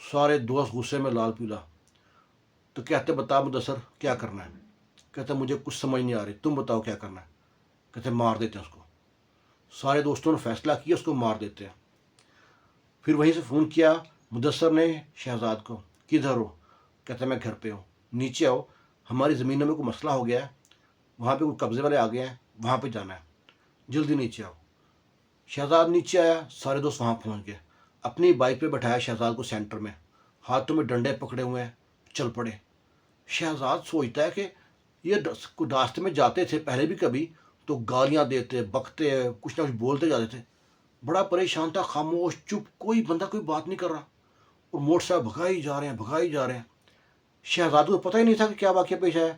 سارے دوست غصے میں لال پیلا. تو کہتے بتا مدثر کیا کرنا ہے. کہتے مجھے کچھ سمجھ نہیں آ رہی, تم بتاؤ کیا کرنا ہے. کہتے مار دیتے ہیں اس کو. سارے دوستوں نے فیصلہ کیا اس کو مار دیتے ہیں. پھر وہیں سے فون کیا مدثر نے شہزاد کو, کدھر ہو. کہتے میں گھر پہ ہوں, نیچے آؤ, ہماری زمینوں میں کوئی مسئلہ ہو گیا ہے, وہاں پہ کوئی قبضے والے آ گئے ہیں, وہاں پہ جانا ہے, جلدی نیچے آؤ. شہزاد نیچے آیا, سارے دوست وہاں پہنچ گئے. اپنی بائک پہ بٹھایا شہزاد کو سینٹر میں, ہاتھوں میں ڈنڈے پکڑے ہوئے ہیں, چل پڑے. شہزاد سوچتا ہے کہ یہ راستے میں جاتے تھے پہلے بھی کبھی تو گالیاں دیتے, بکتے, کچھ نہ کچھ بولتے جاتے تھے. بڑا پریشان تھا, خاموش چپ, کوئی بندہ کوئی بات نہیں کر رہا, اور موٹر سائیکل بھگائی جا رہے ہیں بھگائی جا رہے ہیں. شہزاد کو پتہ ہی نہیں تھا کہ کیا واقعہ پیش آیا,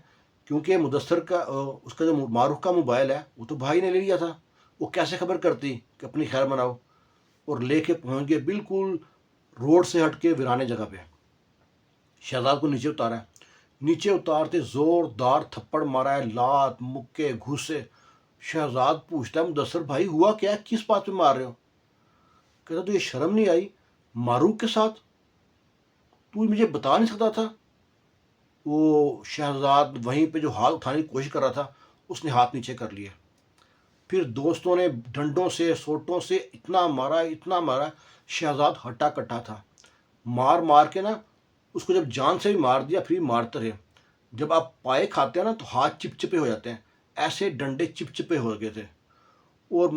کیونکہ مدثر کا اس کا جو معروف کا موبائل ہے وہ تو بھائی نے لے لیا تھا. وہ کیسے خبر کرتی کہ اپنی خیر مناؤ, اور لے کے پہنچ گئے بالکل روڈ سے ہٹ کے ویرانے جگہ پہ. شہزاد کو نیچے اتارا ہے, نیچے اتارتے زوردار تھپڑ مارا ہے, لات مکے گھوسے. شہزاد پوچھتا ہے مدثر بھائی ہوا کیا ہے, کس بات پہ مار رہے ہو. کہتا تو یہ شرم نہیں آئی معروف کے ساتھ, تو مجھے بتا نہیں سکتا تھا. وہ شہزاد وہیں پہ جو ہاتھ اٹھانے کی کوشش کر رہا تھا اس نے ہاتھ نیچے کر لیے. پھر دوستوں نے ڈنڈوں سے سوٹوں سے اتنا مارا اتنا مارا, شہزاد ہٹا کٹا تھا. مار مار کے نا اس کو جب جان سے بھی مار دیا پھر بھی مارتے رہے. جب آپ پائے کھاتے ہیں نا تو ہاتھ چپچپے ہو جاتے ہیں, ایسے ڈنڈے چپچپے ہو گئے تھے. اور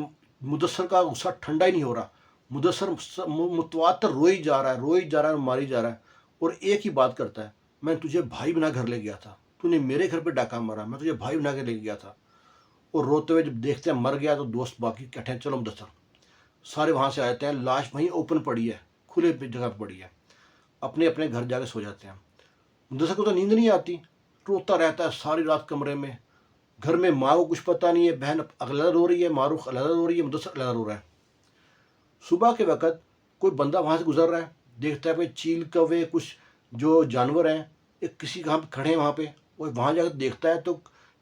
مدثر کا غصہ ٹھنڈا ہی نہیں ہو رہا. مدثر متواتر روئی جا رہا ہے روئی جا رہا ہے ماری جا رہا ہے, اور ایک ہی بات کرتا ہے میں تجھے بھائی بنا گھر لے گیا تھا, تو نے میرے گھر پہ ڈاکہ مارا, میں تجھے بھائی بنا کے لے گیا تھا. اور روتے ہوئے جب دیکھتے ہیں مر گیا تو دوست باقی کہتے ہیں چلو مدثر. سارے وہاں سے آتے ہیں, لاش وہیں اوپن پڑی ہے, کھلے جگہ پہ پڑی ہے. اپنے اپنے گھر جا کے سو جاتے ہیں. مدثر کو تو نیند نہیں آتی, روتا رہتا ہے ساری رات کمرے میں. گھر میں ماں کو کچھ پتہ نہیں ہے, بہن علیحدہ رو رہی ہے, معروف علیحدہ رو رہی ہے, مدثر علیحدہ رو رہا ہے. صبح کے وقت کوئی بندہ وہاں سے گزر رہا ہے, دیکھتا ہے پہ چیل کوے کچھ جو جانور ہیں ایک کسی کہاں پہ کھڑے ہیں وہاں پہ, اور وہاں جا کے دیکھتا ہے تو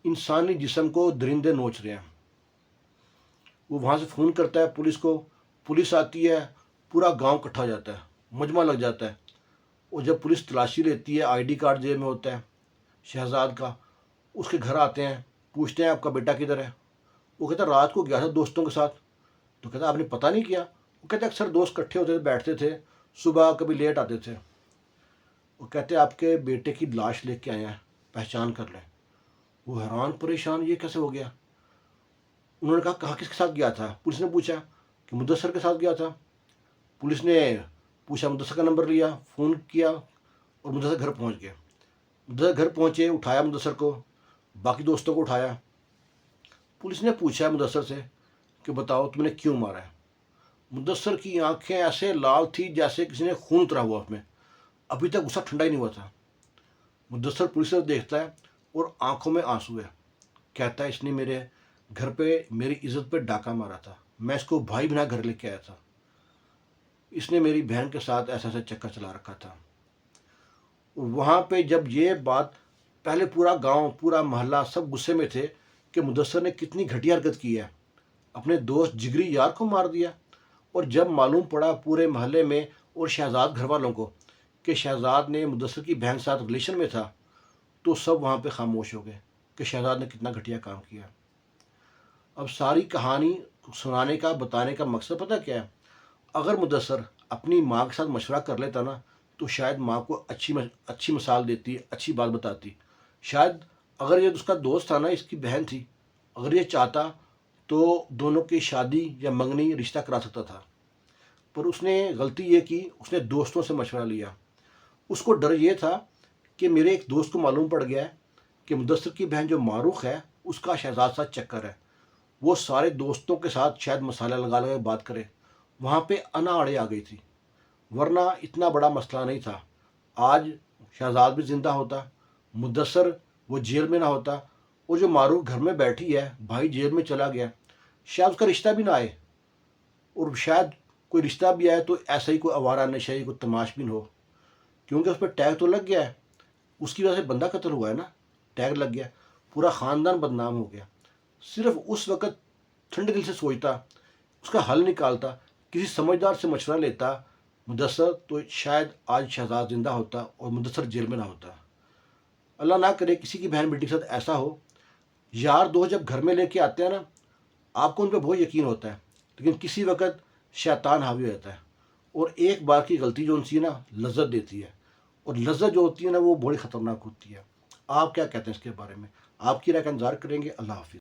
انسانی جسم کو درندے نوچ رہے ہیں. وہ وہاں سے فون کرتا ہے پولیس کو, پولیس آتی ہے, پورا گاؤں اکٹھا ہو جاتا ہے, مجمع لگ جاتا ہے. اور جب پولیس تلاشی لیتی ہے, آئی ڈی کارڈ جیب میں ہوتا ہے شہزاد کا, اس کے گھر آتے ہیں, پوچھتے ہیں آپ کا بیٹا کدھر ہے. وہ کہتا ہے رات کو گیا تھا دوستوں کے ساتھ. تو کہتا آپ نے پتہ نہیں کیا. وہ کہتے اکثر دوست اکٹھے ہوتے تھے, بیٹھتے تھے, صبح کبھی لیٹ آتے تھے. وہ کہتے آپ کے بیٹے کی لاش لے کے آئے ہیں, پہچان کر لیں. وہ حیران پریشان, یہ کیسے ہو گیا. انہوں نے کہا کہاں کس کے ساتھ گیا تھا. پولیس نے پوچھا کہ مدثر کے ساتھ گیا تھا. پولیس نے پوچھا, مدثر کا نمبر لیا, فون کیا, اور مدثر گھر پہنچ گیا. مدثر گھر پہنچے, اٹھایا مدثر کو, باقی دوستوں کو اٹھایا. پولیس نے پوچھا مدثر سے کہ بتاؤ تم نے کیوں مارا ہے. مدثر کی آنکھیں ایسے لال تھی جیسے کسی نے خون اترا ہوا اس میں, ابھی تک غصہ ٹھنڈا ہی نہیں ہوا تھا. مدثر پولیس سے دیکھتا ہے اور آنکھوں میں آنسو ہے. کہتا ہے اس نے میرے گھر پہ میری عزت پہ ڈاکہ مارا تھا, میں اس کو بھائی بنا گھر لے کے آیا تھا, اس نے میری بہن کے ساتھ ایسا ایسا چکر چلا رکھا تھا. وہاں پہ جب یہ بات, پہلے پورا گاؤں پورا محلہ سب غصے میں تھے کہ مدثر نے کتنی گھٹیا حرکت کی ہے, اپنے دوست جگری یار کو مار دیا. اور جب معلوم پڑا پورے محلے میں اور شہزاد گھر والوں کو کہ شہزاد نے مدثر کی بہن کے ساتھ ریلیشن میں تھا, تو سب وہاں پہ خاموش ہو گئے کہ شہزاد نے کتنا گھٹیا کام کیا. اب ساری کہانی سنانے کا بتانے کا مقصد پتہ کیا ہے. اگر مدثر اپنی ماں کے ساتھ مشورہ کر لیتا نا تو شاید ماں کو اچھی مثال دیتی, اچھی بات بتاتی. شاید اگر یہ اس کا دوست تھا نا, اس کی بہن تھی, اگر یہ چاہتا تو دونوں کی شادی یا منگنی رشتہ کرا سکتا تھا. پر اس نے غلطی یہ کی, اس نے دوستوں سے مشورہ لیا. اس کو ڈر یہ تھا کہ میرے ایک دوست کو معلوم پڑ گیا ہے کہ مدثر کی بہن جو معروف ہے اس کا شہزاد ساتھ چکر ہے. وہ سارے دوستوں کے ساتھ شاید مسالہ لگا لگا کے بات کرے. وہاں پہ اناڑے آ گئی تھی, ورنہ اتنا بڑا مسئلہ نہیں تھا. آج شہزاد بھی زندہ ہوتا, مدثر وہ جیل میں نہ ہوتا, اور جو معروف گھر میں بیٹھی ہے, بھائی جیل میں چلا گیا, شاید اس کا رشتہ بھی نہ آئے, اور شاید کوئی رشتہ بھی آئے تو ایسا ہی کوئی آوارہ نشئی کوئی تماش بین ہو, کیونکہ اس پہ ٹیگ تو لگ گیا ہے. اس کی وجہ سے بندہ قتل ہوا ہے نا, ٹیگ لگ گیا, پورا خاندان بدنام ہو گیا. صرف اس وقت ٹھنڈے دل سے سوچتا, اس کا حل نکالتا, کسی سمجھدار سے مشورہ لیتا, مدثر تو شاید آج شہزاد زندہ ہوتا اور مدثر جیل میں نہ ہوتا۔ اللہ نہ کرے کسی کی بہن بیٹی کے ساتھ ایسا ہو۔ یار دوست جب گھر میں لے کے آتے ہیں نا، آپ کو ان پہ بہت یقین ہوتا ہے، لیکن کسی وقت شیطان حاوی ہو جاتا ہے، اور ایک بار کی غلطی جو ان سی نا لذت دیتی ہے، اور لذت جو ہوتی ہے نا وہ بڑی خطرناک ہوتی ہے۔ آپ کیا کہتے ہیں اس کے بارے میں؟ آپ کی رائے کا انتظار کریں گے۔ اللہ حافظ۔